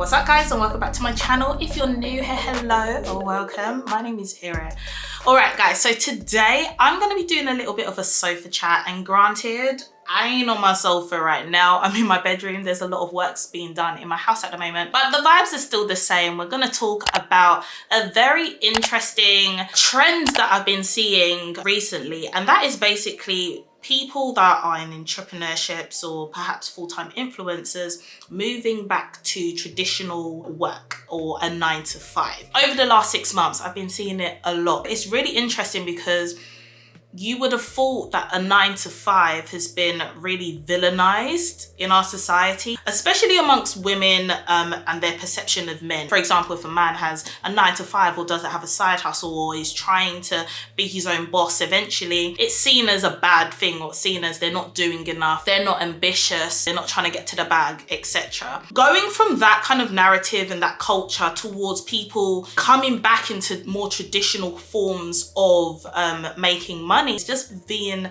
What's up guys, and welcome back to my channel. If you're new here, hello or welcome. My name is Ira. Alright guys, so today I'm going to be doing a little bit of a sofa chat, and granted, I ain't on my sofa right now. I'm in my bedroom. There's a lot of work's being done in my house at the moment, but the vibes are still the same. We're going to talk about a very interesting trend that I've been seeing recently, and that is basically people that are in entrepreneurships or perhaps full-time influencers moving back to traditional work or a 9-to-5. Over the last 6 months, I've been seeing it a lot. It's really interesting because you would have thought that a 9-to-5 has been really villainized in our society, especially amongst women and their perception of men. For example, if a man has a 9-to-5 or doesn't have a side hustle or is trying to be his own boss eventually, it's seen as a bad thing, or seen as they're not doing enough, they're not ambitious, they're not trying to get to the bag, etc. Going from that kind of narrative and that culture towards people coming back into more traditional forms of making money, it's just being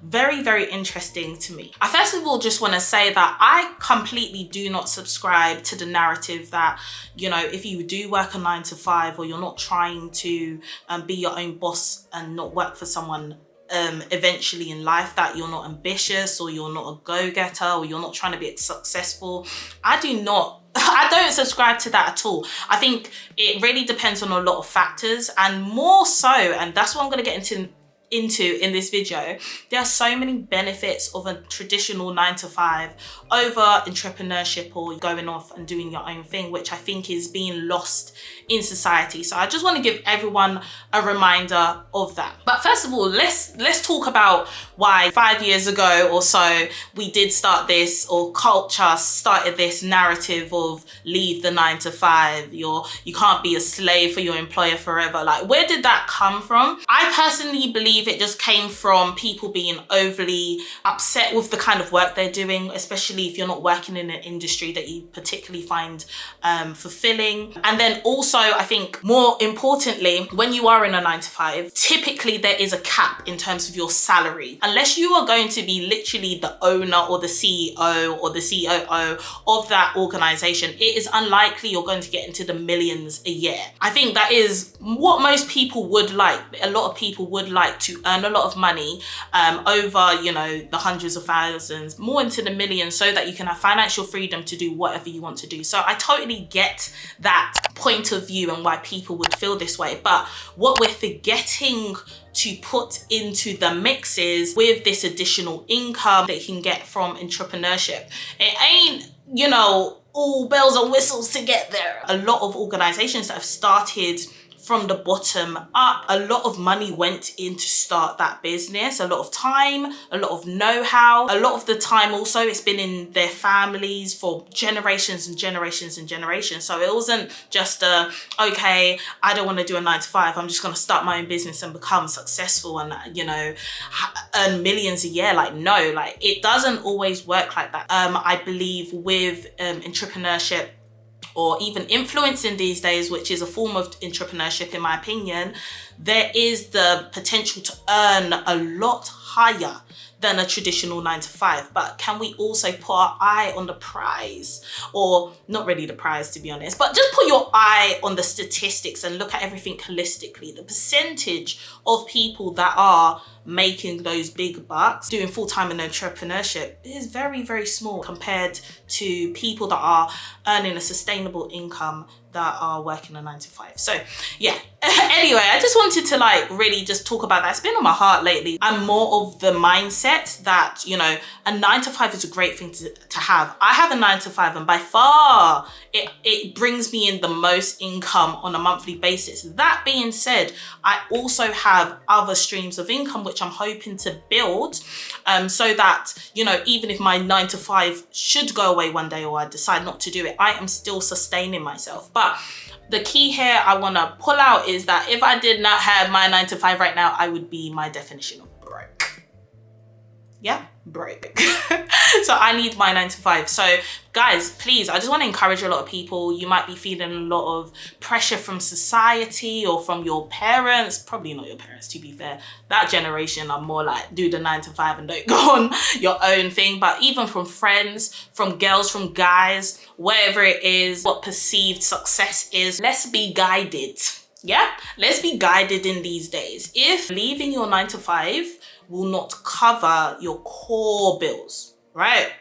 very, very interesting to me. I first of all just want to say that I completely do not subscribe to the narrative that, you know, if you do work a 9-to-5 or you're not trying to be your own boss and not work for someone eventually in life, that you're not ambitious or you're not a go-getter or you're not trying to be successful. I don't subscribe to that at all. I think it really depends on a lot of factors, and more so, and that's what I'm going to get into in this video, there are so many benefits of a traditional 9-to-5 over entrepreneurship or going off and doing your own thing, which I think is being lost in society. So I just want to give everyone a reminder of that. But first of all, let's talk about why 5 years ago or so we did start this, or culture started this narrative of leave the 9-to-5. You can't be a slave for your employer forever. Like, where did that come from? I personally believe it just came from people being overly upset with the kind of work they're doing, especially if you're not working in an industry that you particularly find fulfilling. And then also, I think more importantly, when you are in a 9-to-5, typically there is a cap in terms of your salary. Unless you are going to be literally the owner or the CEO or the COO of that organization, it is unlikely you're going to get into the millions a year. I think that is what most people would like. A lot of people would like to earn a lot of money over, you know, the hundreds of thousands, more into the millions, so that you can have financial freedom to do whatever you want to do. So I totally get that point of view and why people would feel this way. But what we're forgetting to put into the mix is, with this additional income that you can get from entrepreneurship, it ain't, you know, all bells and whistles to get there. A lot of organizations that have started from the bottom up, a lot of money went in to start that business, a lot of time, a lot of know-how. A lot of the time also, it's been in their families for generations and generations and generations. So it wasn't just okay, I don't want to do a 9-to-5, I'm just going to start my own business and become successful and, you know, earn millions a year. Like, no, like, it doesn't always work like that. I believe with entrepreneurship, or even influencing these days, which is a form of entrepreneurship in my opinion, there is the potential to earn a lot higher than a traditional 9-to-5. But can we also put our eye on the prize? Or not really the prize, to be honest, but just put your eye on the statistics and look at everything holistically. The percentage of people that are making those big bucks doing full-time in entrepreneurship is very, very small compared to people that are earning a sustainable income that are working a 9-to-5. So yeah, anyway, I just wanted to like really just talk about that. It's been on my heart lately. I'm more of the mindset that, you know, a 9-to-5 is a great thing to have. I have a 9-to-5, and by far it brings me in the most income on a monthly basis. That being said, I also have other streams of income which I'm hoping to build so that, you know, even if my 9-to-5 should go away one day or I decide not to do it, I am still sustaining myself. But the key here I want to pull out is that if I did not have my 9-to-5 right now, I would be my definition of broke. Yeah. broke. So I need my 9 to 5. So guys, please, I just want to encourage a lot of people. You might be feeling a lot of pressure from society or from your parents. Probably not your parents, to be fair. That generation are more like, do the 9 to 5 and don't go on your own thing. But even from friends, from girls, from guys, whatever it is, what perceived success is, let's be guided. Yeah, let's be guided in these days. If leaving your 9 to 5 will not cover your core bills, right,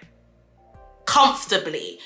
comfortably,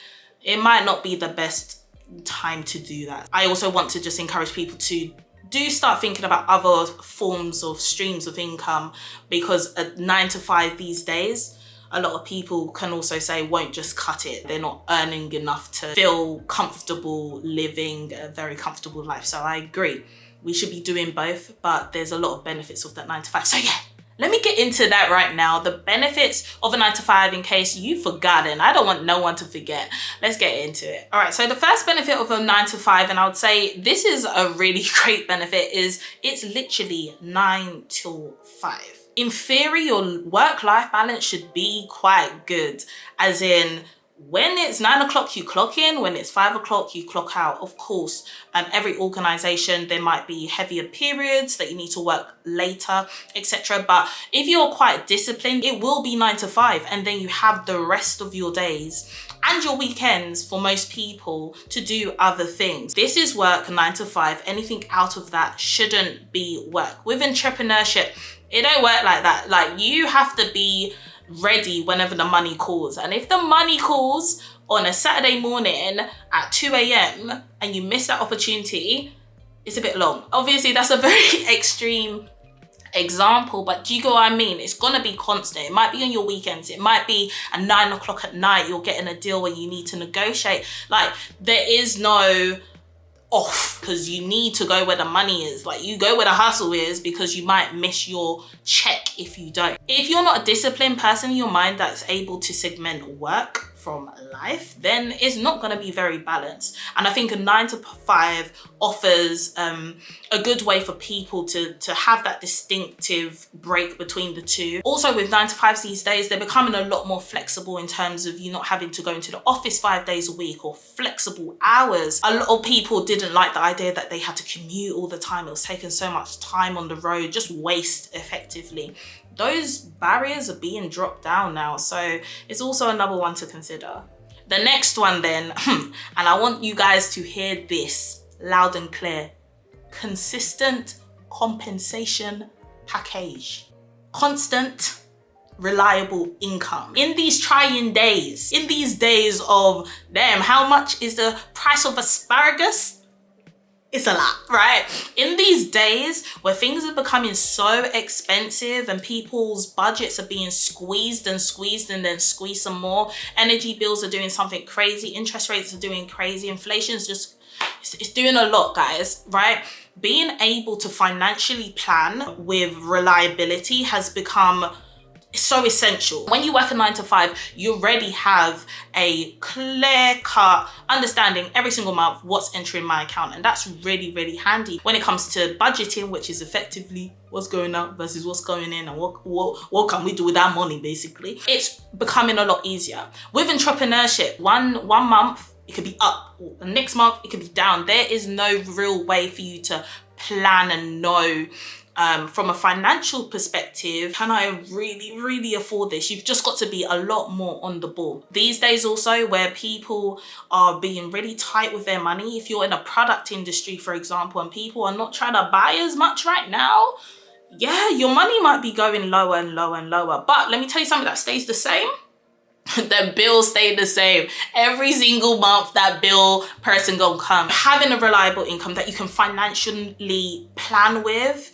it might not be the best time to do that. I also want to just encourage people to do start thinking about other forms of streams of income, because a 9 to 5 these days, a lot of people can also say won't just cut it. They're not earning enough to feel comfortable living a very comfortable life. So I agree, we should be doing both, but there's a lot of benefits of that 9 to 5. So yeah, let me get into that right now. The benefits of a 9 to 5, in case you've forgotten. I don't want no one to forget. Let's get into it. All right, so the first benefit of a 9 to 5, and I would say this is a really great benefit, is it's literally 9 till 5. In theory, your work-life balance should be quite good, as in when it's 9 o'clock, you clock in. When it's 5 o'clock, you clock out. Of course, every organization, there might be heavier periods that you need to work later, etc. But if you're quite disciplined, it will be 9 to 5. And then you have the rest of your days and your weekends for most people to do other things. This is work 9 to 5. Anything out of that shouldn't be work. With entrepreneurship, it don't work like that. Like, you have to be ready whenever the money calls. And if the money calls on a Saturday morning at 2 a.m. and you miss that opportunity, it's a bit long. Obviously, that's a very extreme example, but do you get what I mean? It's gonna be constant. It might be on your weekends. It might be at 9 o'clock at night, you're getting a deal where you need to negotiate. Like, there is no off, because you need to go where the money is. Like, you go where the hustle is, because you might miss your check if you don't. If you're not a disciplined person in your mind that's able to segment work from life, then it's not going to be very balanced. And I think a 9 to 5 offers a good way for people to have that distinctive break between the two. Also, with 9 to 5s these days, they're becoming a lot more flexible in terms of you not having to go into the office 5 days a week, or flexible hours. A lot of people didn't like the idea that they had to commute all the time. It was taking so much time on the road, just waste effectively. Those barriers are being dropped down now, so it's also another one to consider. The next one then, and I want you guys to hear this loud and clear: consistent compensation package. Constant, reliable income. In these trying days, in these days of, damn, how much is the price of asparagus? It's a lot, right? In these days where things are becoming so expensive and people's budgets are being squeezed and squeezed and then squeezed some more, energy bills are doing something crazy, interest rates are doing crazy, inflation's just, it's doing a lot, guys, right? Being able to financially plan with reliability has become so essential. When you work a 9 to 5, you already have a clear-cut understanding every single month what's entering my account, and that's really, really handy when it comes to budgeting, which is effectively what's going out versus what's going in, and what can we do with that money, basically. It's becoming a lot easier. With entrepreneurship, one month it could be up, or the next month it could be down. There is no real way for you to plan and know from a financial perspective, can I really afford this? You've just got to be a lot more on the ball. These days also, where people are being really tight with their money, if you're in a product industry, for example, and people are not trying to buy as much right now, yeah, your money might be going lower and lower and lower. But let me tell you something that stays the same. The bills stay the same. Every single month, that bill person gonna come. Having a reliable income that you can financially plan with,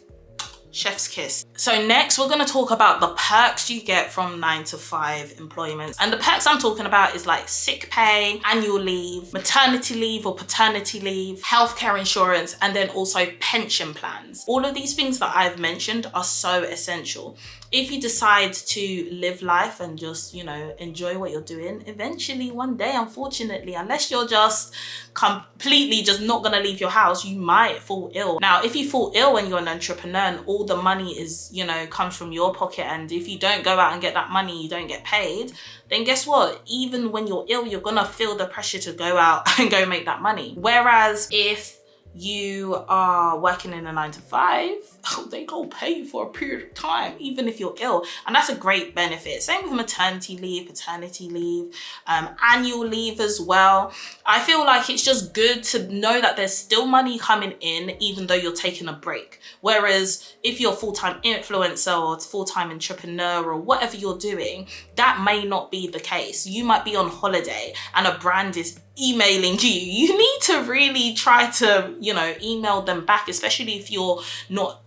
chef's kiss. So next, we're going to talk about the perks you get from 9 to 5 employment. And the perks I'm talking about is like sick pay, annual leave, maternity leave or paternity leave, healthcare insurance, and then also pension plans. All of these things that I've mentioned are so essential. if you decide to live life and just, you know, enjoy what you're doing, eventually one day, unfortunately, unless you're just completely just not gonna leave your house, you might fall ill. Now, if you fall ill when you're an entrepreneur and all the money is, you know, comes from your pocket, and if you don't go out and get that money, you don't get paid, then guess what? Even when you're ill, you're gonna feel the pressure to go out and go make that money. Whereas if you are working in a 9-to-5, they go pay you for a period of time, even if you're ill. And that's a great benefit. Same with maternity leave, paternity leave, annual leave as well. I feel like it's just good to know that there's still money coming in, even though you're taking a break. Whereas if you're a full-time influencer or full-time entrepreneur or whatever you're doing, that may not be the case. You might be on holiday and a brand is emailing you. You need to really try to, you know, email them back, especially if you're not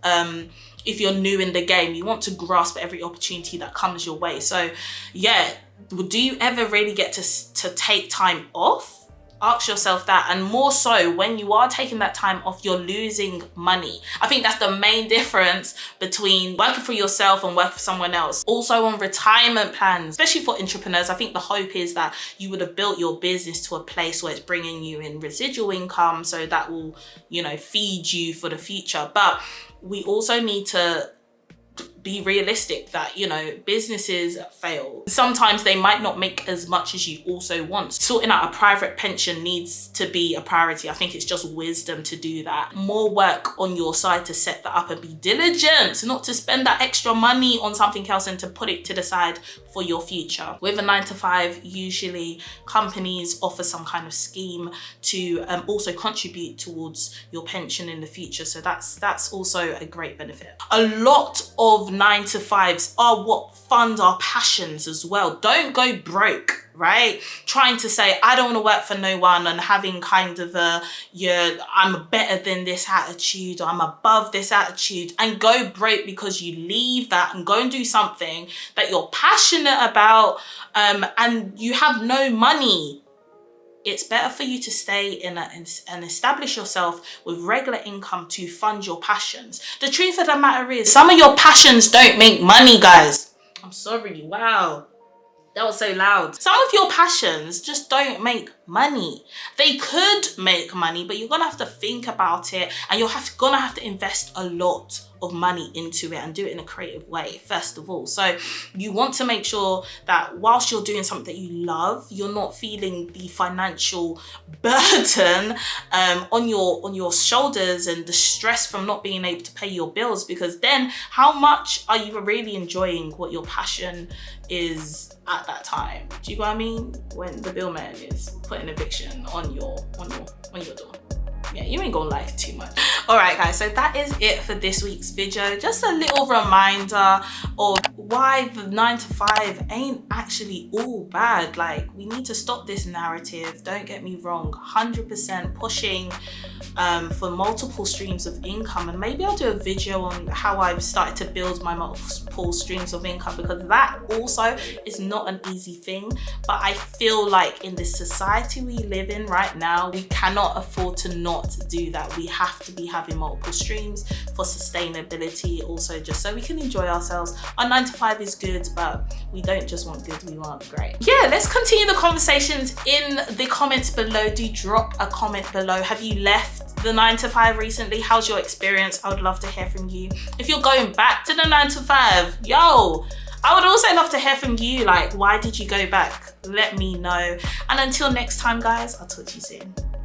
if you're new in the game. You want to grasp every opportunity that comes your way. So yeah, do you ever really get to take time off? Ask yourself that. And more so, when you are taking that time off, you're losing money. I think that's the main difference between working for yourself and working for someone else. Also on retirement plans, especially for entrepreneurs, I think the hope is that you would have built your business to a place where it's bringing you in residual income, so that will, you know, feed you for the future. But we also need to be realistic that, you know, businesses fail. Sometimes they might not make as much as you also want. Sorting out a private pension needs to be a priority. I think it's just wisdom to do that. More work on your side to set that up and be diligent, not to spend that extra money on something else and to put it to the side for your future. With a 9-to-5, usually companies offer some kind of scheme to also contribute towards your pension in the future. So that's also a great benefit. A lot of 9-to-5s are what fund our passions as well. Don't go broke, right? Trying to say, I don't want to work for no one, and having kind of a, yeah, I'm better than this attitude, or I'm above this attitude, and go broke because you leave that and go and do something that you're passionate about, and you have no money. It's better for you to stay in and establish yourself with regular income to fund your passions. The truth of the matter is, some of your passions don't make money, guys. I'm sorry, wow. That was so loud. Some of your passions just don't make money. They could make money, but you're gonna have to think about it, and you're gonna have to invest a lot of money into it and do it in a creative way, first of all. So you want to make sure that whilst you're doing something that you love, you're not feeling the financial burden on your shoulders and the stress from not being able to pay your bills, because then how much are you really enjoying what your passion is at that time? Do you know what I mean? When the bill man is putting eviction on your door. Yeah, you ain't gonna like too much. All right, guys, so that is it for this week's video. Just a little reminder of why the 9-to-5 ain't actually all bad. Like, we need to stop this narrative. Don't get me wrong, 100% pushing for multiple streams of income. And maybe I'll do a video on how I've started to build my multiple streams of income, because that also is not an easy thing. But I feel like in this society we live in right now, we cannot afford to not do that. We have to be having multiple streams for sustainability, also just so we can enjoy ourselves. Our 9-to-5 is good, but we don't just want good, we want great. Yeah, let's continue the conversations in the comments below. Do drop a comment below. Have you left the 9-to-5 recently? How's your experience? I would love to hear from you. If you're going back to the 9-to-5, yo, I would also love to hear from you. Like, why did you go back? Let me know. And until next time, guys, I'll talk to you soon.